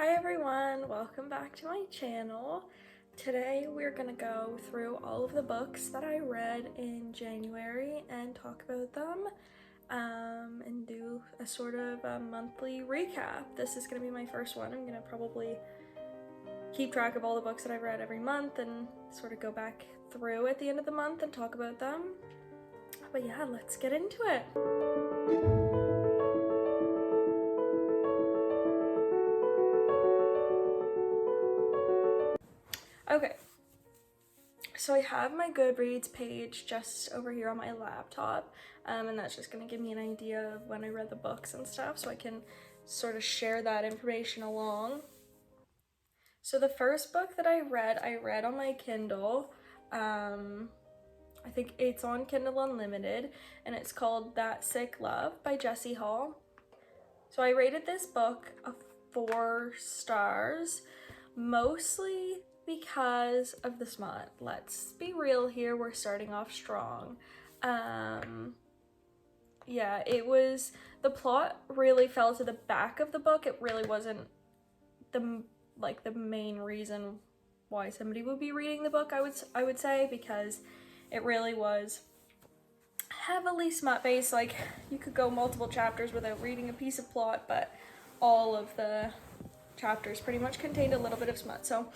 Hi everyone, welcome back to my channel. Today we're gonna go through all of the books that I read in January and talk about them and do a sort of a monthly recap. This is gonna be my first one. I'm gonna probably keep track of all the books that I've read every month and sort of go back through at the end of the month and talk about them. But yeah, let's get into it. Okay, so I have my Goodreads page just over here on my laptop, and that's just going to give me an idea of when I read the books and stuff, so I can sort of share that information along. So the first book that I read on my Kindle. I think it's on Kindle Unlimited, and it's called That Sick Love by Jessie Hall. So I rated this book a 4 stars, mostly because of the smut. Let's be real here, we're starting off strong. Yeah, the plot really fell to the back of the book. It really wasn't the main reason why somebody would be reading the book, I would say, because it really was heavily smut based. Like, you could go multiple chapters without reading a piece of plot, but all of the chapters pretty much contained a little bit of smut. So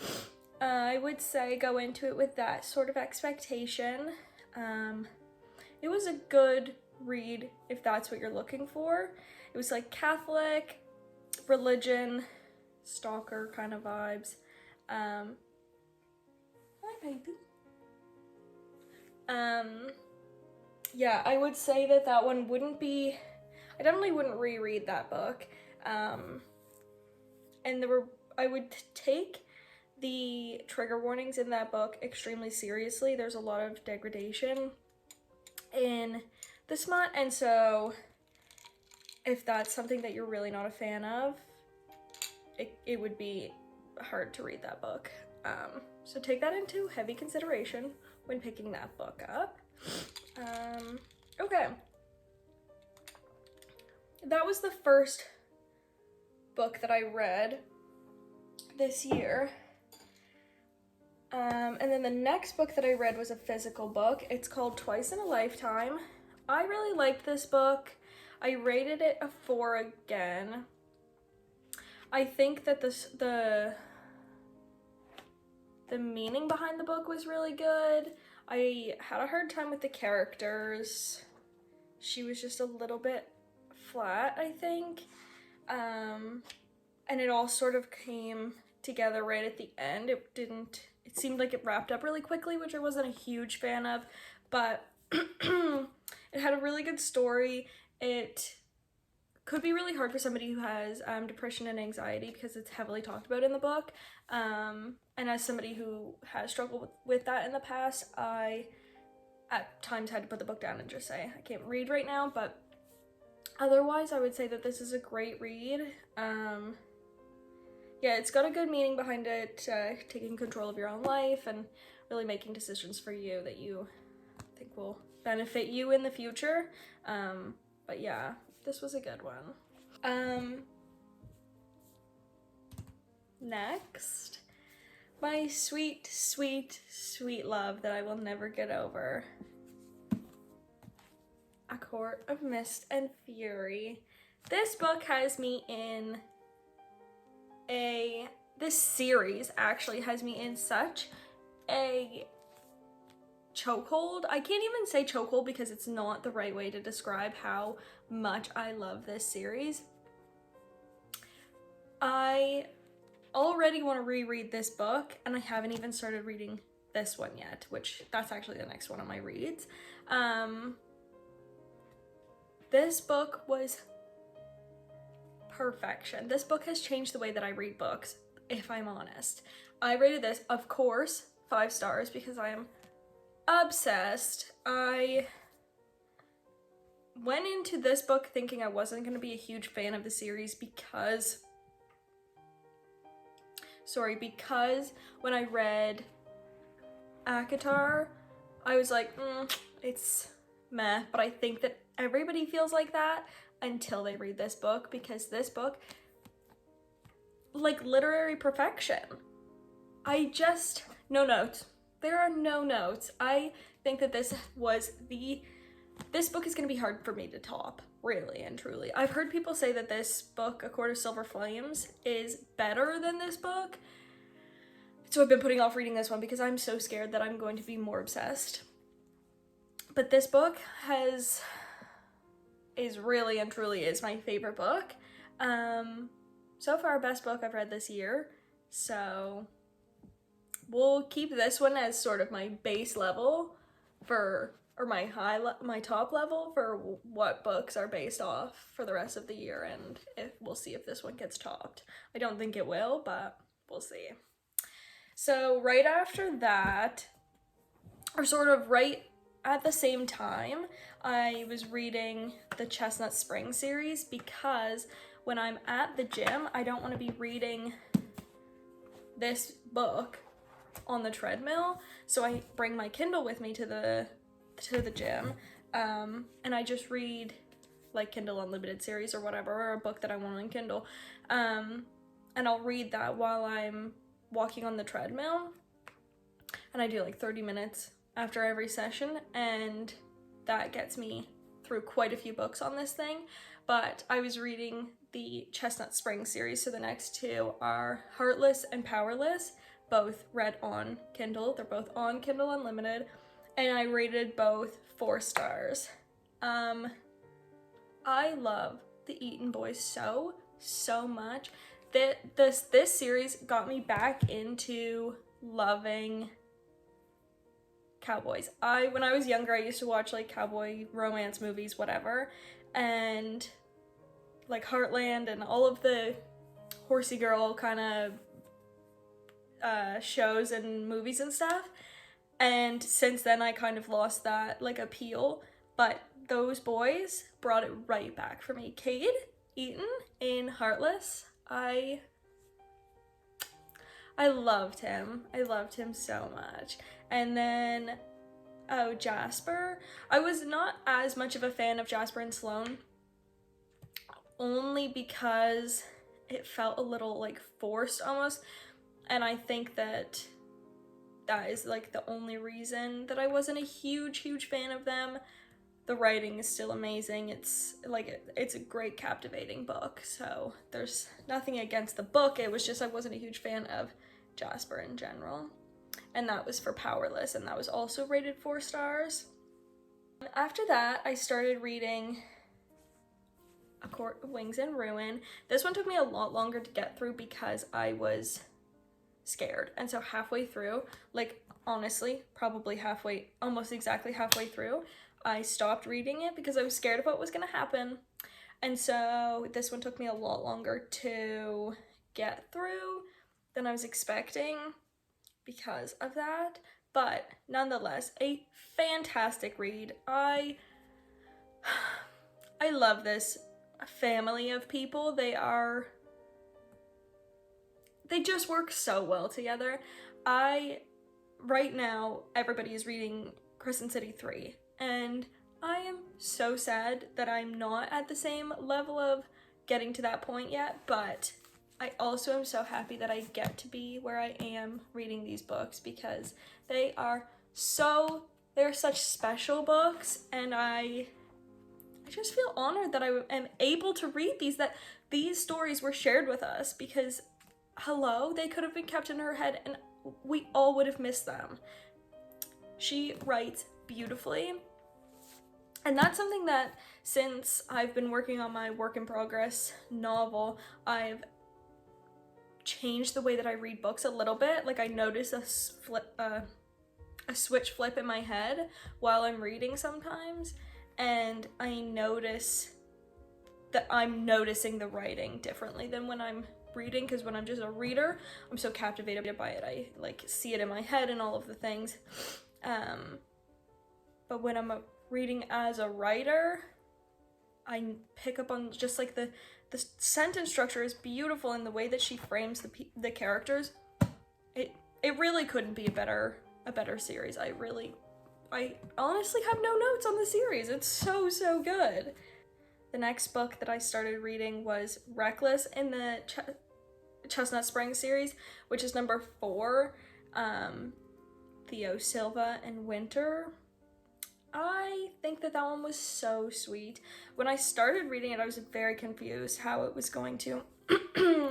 I would say go into it with that sort of expectation. It was a good read if that's what you're looking for. It was like Catholic, religion, stalker kind of vibes. Hi baby. Yeah, I would say that one wouldn't be, I definitely wouldn't reread that book. And I would take the trigger warnings in that book extremely seriously. There's a lot of degradation in the smut, and so if that's something that you're really not a fan of, it would be hard to read that book. So take that into heavy consideration when picking that book up. Okay. That was the first book that I read this year. And then the next book that I read was a physical book. It's called Twice in a Lifetime. I really liked this book. I rated it a 4 again. I think that the meaning behind the book was really good. I had a hard time with the characters. She was just a little bit flat, I think. And it all sort of came together right at the end. It seemed like it wrapped up really quickly, which I wasn't a huge fan of, but it had a really good story. It could be really hard for somebody who has depression and anxiety because it's heavily talked about in the book. And as somebody who has struggled with that in the past, I at times had to put the book down and just say, I can't read right now, but otherwise I would say that this is a great read. Yeah, it's got a good meaning behind it, taking control of your own life and really making decisions for you that you think will benefit you in the future. But yeah, this was a good one. Next, my sweet, sweet, sweet love that I will never get over. A Court of Mist and Fury. This book has me in this series actually has me in such a chokehold. I can't even say chokehold because it's not the right way to describe how much I love this series. I already want to reread this book, and I haven't even started reading this one yet, which that's actually the next one on my reads. This book was perfection. This book has changed the way that I read books, if I'm honest. I rated this, of course, 5 stars because I am obsessed. I went into this book thinking I wasn't going to be a huge fan of the series because when I read ACOTAR, I was like, it's meh, but I think that everybody feels like that until they read this book, because this book like literary perfection. No notes. There are no notes. I think that this book is going to be hard for me to top, really and truly. I've heard people say that this book, A Court of Silver Flames, is better than this book. So I've been putting off reading this one because I'm so scared that I'm going to be more obsessed. But this book is really and truly is my favorite book. So far, best book I've read this year. So we'll keep this one as sort of my base level my top level for what books are based off for the rest of the year, and we'll see if this one gets topped. I don't think it will, but we'll see. So right after that, or sort of right at the same time, I was reading the Chestnut Spring series because when I'm at the gym, I don't want to be reading this book on the treadmill, so I bring my Kindle with me to the gym, and I just read like Kindle Unlimited series or whatever, or a book that I want on Kindle, and I'll read that while I'm walking on the treadmill, and I do like 30 minutes after every session, and that gets me through quite a few books on this thing. But I was reading the Chestnut Spring series, so the next two are Heartless and Powerless, both read on Kindle. They're both on Kindle Unlimited, and I rated both 4 stars. I love the Eaton Boys so much. This series got me back into loving cowboys. When I was younger, I used to watch like cowboy romance movies, whatever, and like Heartland and all of the horsey girl kind of shows and movies and stuff. And since then, I kind of lost that like appeal, but those boys brought it right back for me. Cade Eaton in Heartless, I loved him. I loved him so much. And then, Jasper. I was not as much of a fan of Jasper and Sloane, only because it felt a little like forced almost. And I think that is like the only reason that I wasn't a huge fan of them. The writing is still amazing. It's a great, captivating book. So there's nothing against the book. It was just I wasn't a huge fan of Jasper in general. And that was for Powerless, and that was also rated 4 stars. After that, I started reading A Court of Wings and Ruin. This one took me a lot longer to get through because I was scared. And so halfway through, like honestly, probably almost exactly halfway through, I stopped reading it because I was scared of what was going to happen. And so this one took me a lot longer to get through than I was expecting because of that. But nonetheless, a fantastic read. I love this family of people. They just work so well together. Right now, everybody is reading Crescent City 3, and I am so sad that I'm not at the same level of getting to that point yet, but I also am so happy that I get to be where I am reading these books because they're such special books, and I just feel honored that I am able to read that these stories were shared with us because hello, they could have been kept in her head and we all would have missed them. She writes beautifully, and that's something that since I've been working on my work in progress novel, I've changed the way that I read books a little bit. Like I notice a switch flip in my head while I'm reading sometimes, and I notice that I'm noticing the writing differently than when I'm reading, because when I'm just a reader, I'm so captivated by it. I like see it in my head and all of the things. But when I'm reading as a writer, I pick up on just like the sentence structure is beautiful, and the way that she frames the characters. It really couldn't be a better series. I honestly have no notes on the series. It's so good. The next book that I started reading was Reckless in the Chestnut Spring series, which is number 4, Theo Silva and Winter. I think that one was so sweet. When I started reading it, I was very confused how it was going to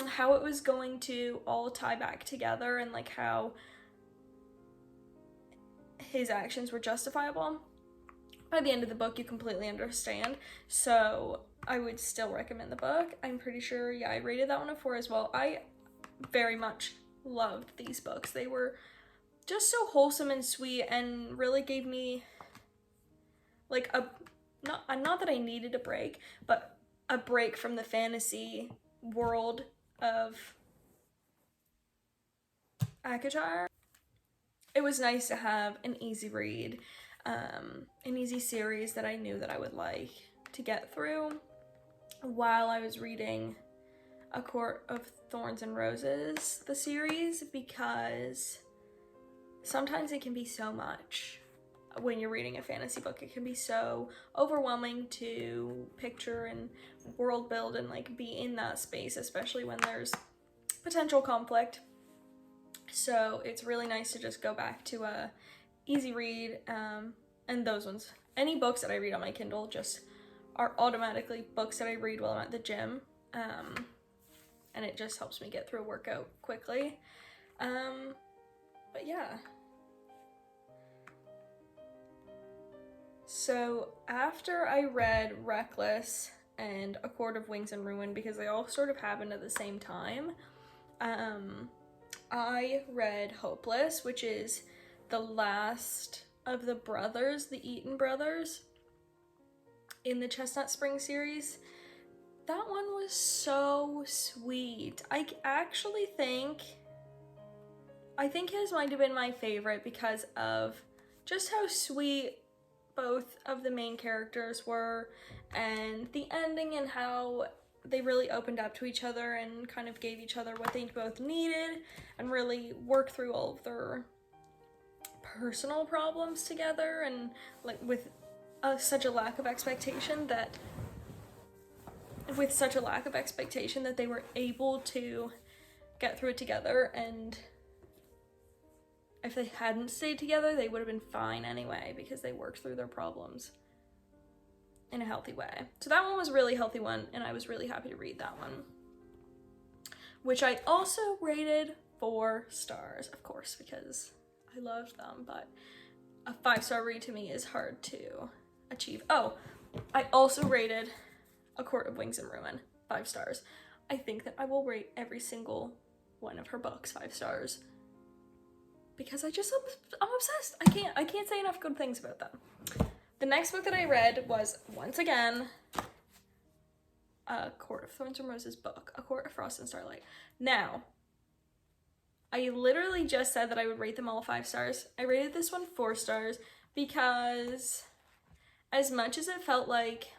how it was going to all tie back together, and like how his actions were justifiable. By the end of the book, you completely understand. So I would still recommend the book. I'm pretty sure, yeah, I rated that one a 4 as well. I very much loved these books. They were just so wholesome and sweet, and really gave me like not that I needed a break, but a break from the fantasy world of ACOTAR. It was nice to have an easy read, an easy series that I knew that I would like to get through while I was reading A Court of Thorns and Roses, the series, because sometimes it can be so much. When you're reading a fantasy book, it can be so overwhelming to picture and world build and like be in that space, especially when there's potential conflict. So it's really nice to just go back to a easy read, and those ones, any books that I read on my Kindle just are automatically books that I read while I'm at the gym, and it just helps me get through a workout quickly. But yeah. So after I read Reckless and A Court of Wings and Ruin, because they all sort of happened at the same time, I read Hopeless, which is the last of the brothers, the Eaton brothers, in the Chestnut Spring series. That one was so sweet. I actually think his might have been my favorite because of just how sweet both of the main characters were, and the ending, and how they really opened up to each other and kind of gave each other what they both needed, and really worked through all of their personal problems together, and like with such a lack of expectation that they were able to get through it together. And if they hadn't stayed together, they would have been fine anyway, because they worked through their problems in a healthy way. So that one was a really healthy one, and I was really happy to read that one. Which I also rated 4 stars, of course, because I loved them, but a 5-star read to me is hard to achieve. Oh, I also rated A Court of Wings and Ruin 5 stars. I think that I will rate every single one of her books 5 stars. Because I'm obsessed. I can't say enough good things about them. The next book that I read was, once again, A Court of Thorns and Roses book, A Court of Frost and Starlight. Now, I literally just said that I would rate them all 5 stars. I rated this one 4 stars because as much as it felt like,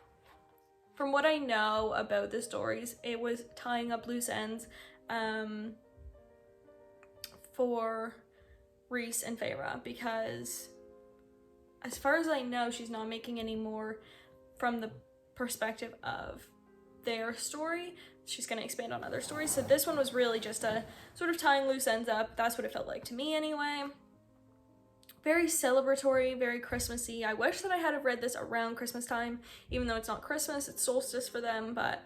from what I know about the stories, it was tying up loose ends for Reese and Feyre, because as far as I know, she's not making any more from the perspective of their story. She's going to expand on other stories. So this one was really just a sort of tying loose ends up. That's what it felt like to me anyway. Very celebratory, very Christmassy. I wish that I had read this around Christmas time, even though it's not Christmas, it's solstice for them, but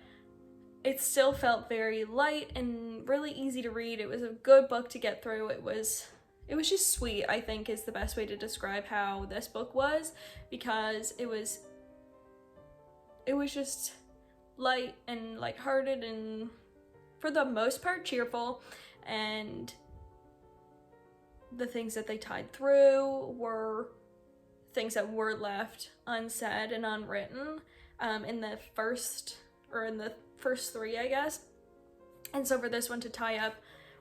it still felt very light and really easy to read. It was a good book to get through. It was just sweet, I think, is the best way to describe how this book was, because it was just light and lighthearted, and for the most part cheerful, and the things that they tied through were things that were left unsaid and unwritten in the first 3, I guess. And so for this one to tie up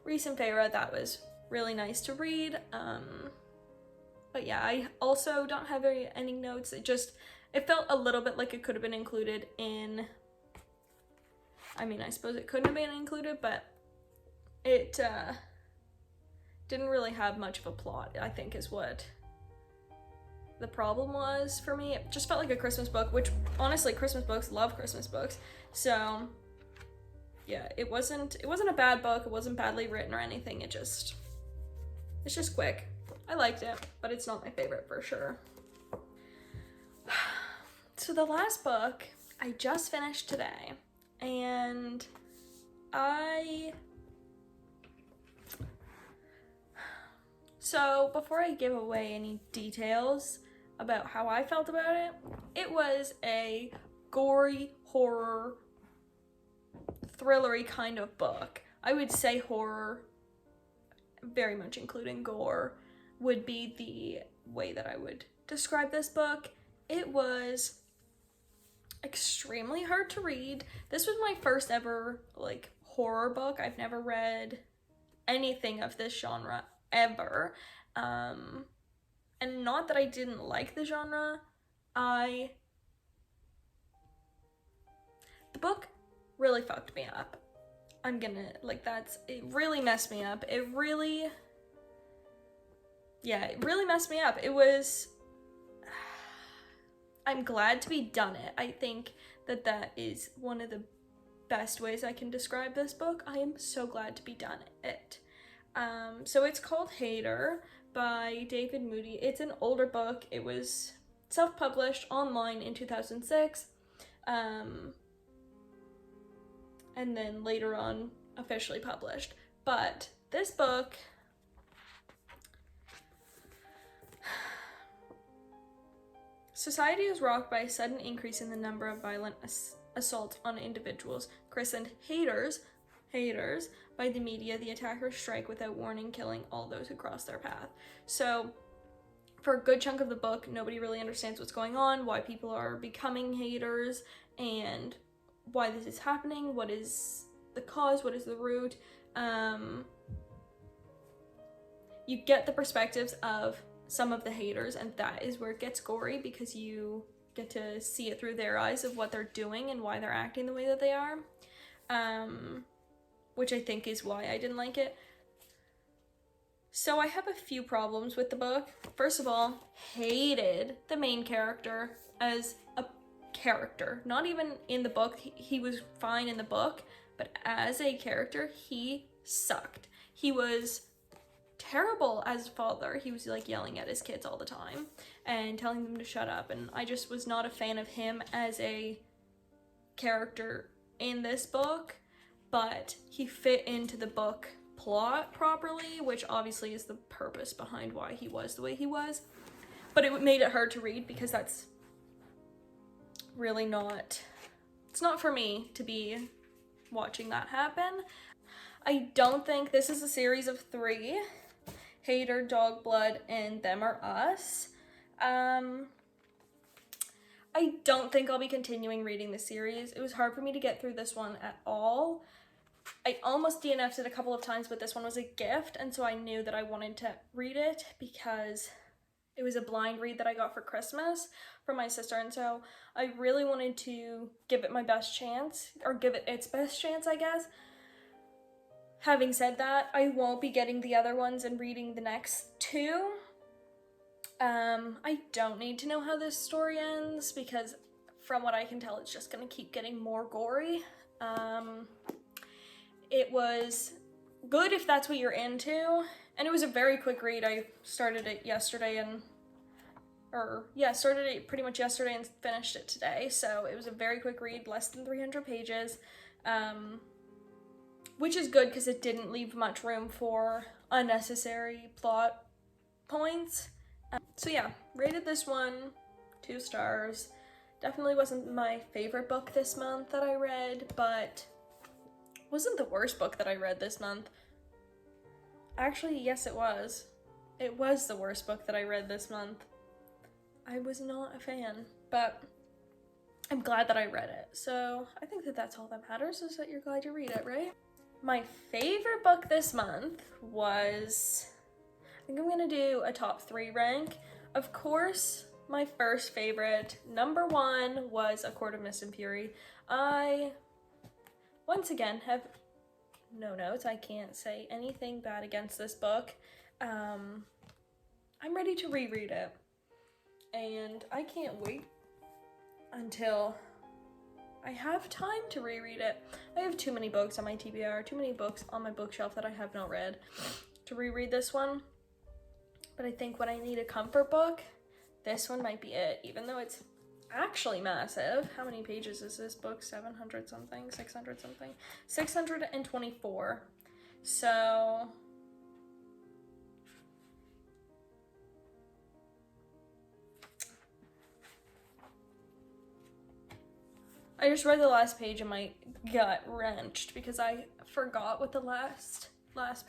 Reese and Feyre, that was really nice to read. But yeah, I also don't have any notes. It felt a little bit like it could have been included in, I mean, I suppose it couldn't have been included, but it didn't really have much of a plot, I think, is what the problem was for me. It just felt like a Christmas book, which honestly, Christmas books, love Christmas books. So yeah, it wasn't a bad book. It wasn't badly written or anything. It's just quick. I liked it, but it's not my favorite for sure. So the last book I just finished today, and so before I give away any details about how I felt about it, it was a gory horror thrillery kind of book. I would say horror, very much including gore, would be the way that I would describe this book. It was extremely hard to read. This was my first ever like horror book. I've never read anything of this genre ever. And not that I didn't like the genre, the book really fucked me up. I'm gonna, like, it really messed me up. It really messed me up. It was, I'm glad to be done it. I think that is one of the best ways I can describe this book. I am so glad to be done it. So it's called Hater by David Moody. It's an older book. It was self-published online in 2006. And then later on officially published. But this book, society is rocked by a sudden increase in the number of violent assaults on individuals. Christened haters by the media, the attackers strike without warning, killing all those who cross their path. So for a good chunk of the book, nobody really understands what's going on, why people are becoming haters, and why this is happening, what is the cause, what is the root. You get the perspectives of some of the haters, and that is where it gets gory, because you get to see it through their eyes of what they're doing and why they're acting the way that they are, which I think is why I didn't like it. So I have a few problems with the book. First of all, hated the main character as a character. Not even in the book, he was fine in the book, but as a character, he sucked. He was terrible as a father. He was like yelling at his kids all the time and telling them to shut up, and I just was not a fan of him as a character in this book, but he fit into the book plot properly, which obviously is the purpose behind why he was the way he was. But it made it hard to read because that's really not, it's not for me to be watching that happen. I don't think this is a series of 3. Hater, Dog Blood, and Them Are Us. I don't think I'll be continuing reading the series. It was hard for me to get through this one at all. I almost DNF'd it a couple of times, but this one was a gift, and so I knew that I wanted to read it because it was a blind read that I got for Christmas from my sister, and so I really wanted to give it my best chance, or give it its best chance, I guess. Having said that, I won't be getting the other ones and reading the next 2. I don't need to know how this story ends, because from what I can tell, it's just gonna keep getting more gory. It was good if that's what you're into, and it was a very quick read. I started it yesterday started it pretty much yesterday and finished it today, so it was a very quick read, less than 300 pages, which is good because it didn't leave much room for unnecessary plot points. So yeah, rated this one 2 stars. Definitely wasn't my favorite book this month that I read, but wasn't the worst book that I read this month. Actually, yes, it was. It was the worst book that I read this month. I was not a fan, but I'm glad that I read it. So I think that that's all that matters, is that you're glad you read it, right? My favorite book this month was, I think I'm gonna do a top 3 rank. Of course, my first favorite, number 1, was A Court of Mist and Fury. I, once again, have no notes. I can't say anything bad against this book. I'm ready to reread it, and I can't wait until I have time to reread it. I have too many books on my TBR, too many books on my bookshelf that I have not read to reread this one. But I think when I need a comfort book, this one might be it, even though it's actually massive. How many pages is this book? 700 something, 600 something, 624. So I just read the last page and my gut wrenched because I forgot what the last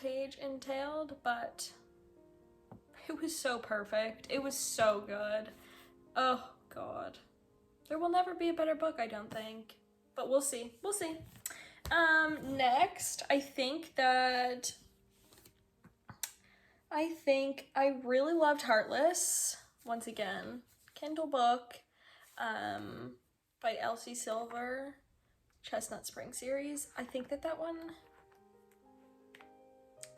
page entailed, but it was so perfect. It was so good. Oh God. There will never be a better book, I don't think. But we'll see. We'll see. Next, I think I really loved Heartless. Once again, Kindle book, by Elsie Silver, Chestnut Spring series. I think that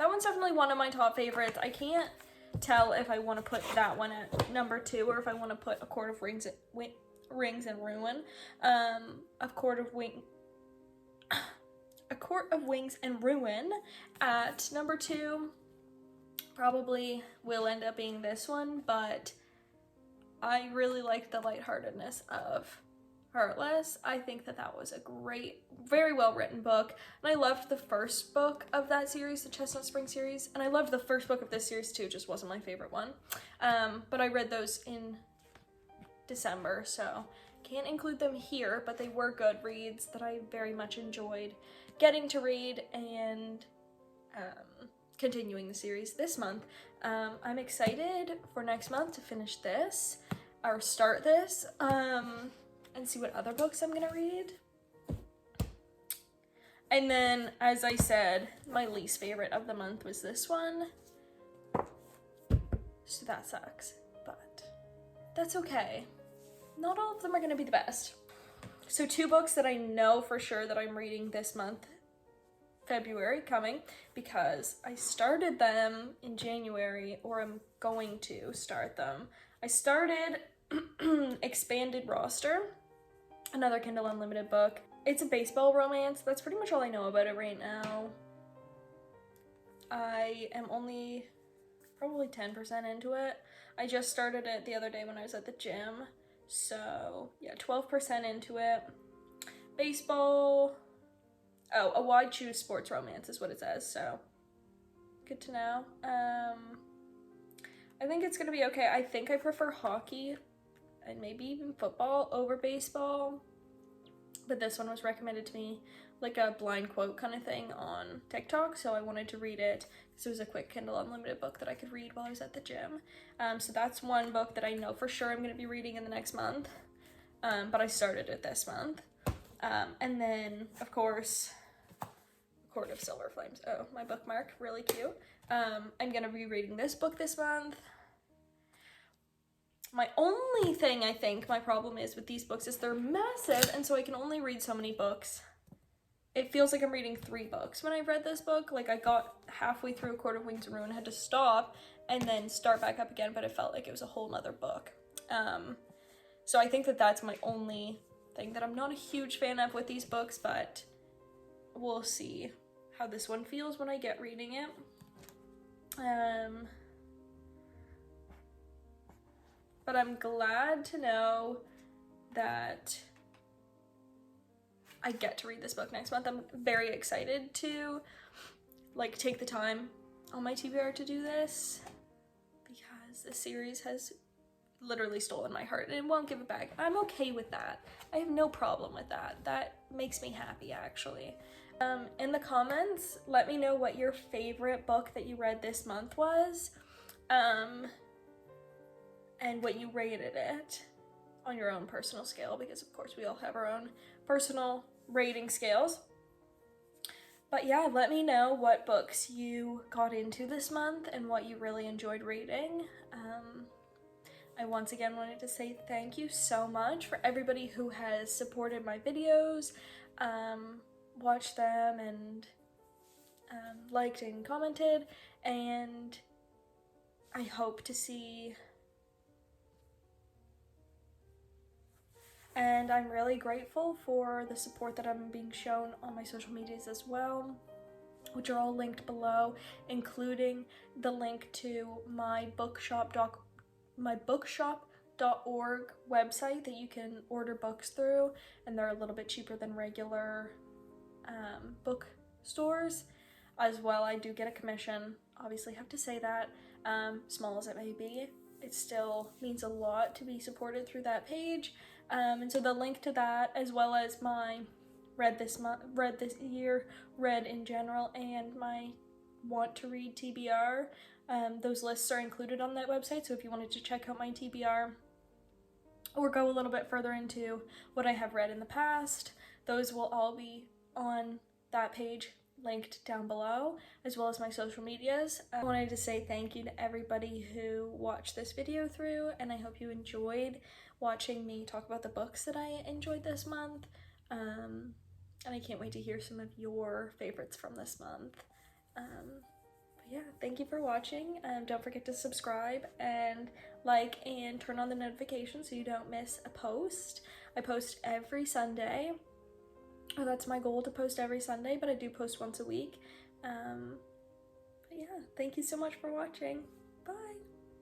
one's definitely one of my top favorites. I can't tell if I want to put that one at number 2 or if I want to put A Court of Rings and Ruin. A Court of Wings and Ruin at number 2 probably will end up being this one, but I really liked the lightheartedness of Heartless. I think that was a great, very well written book, and I loved the first book of that series, the Chestnut Spring series, and I loved the first book of this series too, just wasn't my favorite one. But I read those in December, so can't include them here, but they were good reads that I very much enjoyed getting to read and continuing the series this month. I'm excited for next month to finish this, or start this, and see what other books I'm gonna read. And then, as I said, my least favorite of the month was this one. So that sucks, but that's okay. Not all of them are gonna be the best. So 2 books that I know for sure that I'm reading this month, February coming, because I started them in January, or I'm going to start them. I started Expanded Roster, another Kindle Unlimited book. It's a baseball romance. That's pretty much all I know about it right now. I am only probably 10% into it. I just started it the other day when I was at the gym. So yeah, 12% into it. Baseball. Oh, a wide choose sports romance is what it says, so good to know. I think it's gonna be okay. I think I prefer hockey and maybe even football over baseball, but this one was recommended to me like a blind quote kind of thing on TikTok, so I wanted to read it because it was a quick Kindle Unlimited book that I could read while I was at the gym. So that's one book that I know for sure I'm going to be reading in the next month, but I started it this month. And then, of course, Court of Silver Flames. Oh, my bookmark, really cute. I'm going to be reading this book this month. My only thing I think my problem is with these books is they're massive, and so I can only read so many books. It feels like I'm reading 3 books when I read this book. Like, I got halfway through A Court of Wings and Ruin, had to stop and then start back up again, but it felt like it was a whole nother book. So I think that that's my only thing that I'm not a huge fan of with these books, but we'll see how this one feels when I get reading it. But I'm glad to know that I get to read this book next month. I'm very excited to like take the time on my TBR to do this because this series has literally stolen my heart and it won't give it back. I'm okay with that. I have no problem with that. That makes me happy, actually. In the comments, let me know what your favorite book that you read this month was, and what you rated it on your own personal scale, because of course we all have our own personal rating scales. But yeah, let me know what books you got into this month and what you really enjoyed reading. I once again wanted to say thank you so much for everybody who has supported my videos, watched them, and liked and commented, and I hope to see and I'm really grateful for the support that I'm being shown on my social medias as well, which are all linked below, including the link to my bookshop.org website that you can order books through, and they're a little bit cheaper than regular bookstores. As well, I do get a commission, obviously have to say that, small as it may be. It still means a lot to be supported through that page, and so the link to that, as well as my read this year, read in general, and my want to read TBR, those lists are included on that website. So if you wanted to check out my TBR or go a little bit further into what I have read in the past, those will all be on that page linked down below, as well as my social medias. I wanted to say thank you to everybody who watched this video through, and I hope you enjoyed watching me talk about the books that I enjoyed this month. And I can't wait to hear some of your favorites from this month. But yeah, thank you for watching. Don't forget to subscribe and like and turn on the notifications so you don't miss a post. I post every Sunday. Oh, that's my goal, to post every Sunday, but I do post once a week. But yeah, thank you so much for watching. Bye!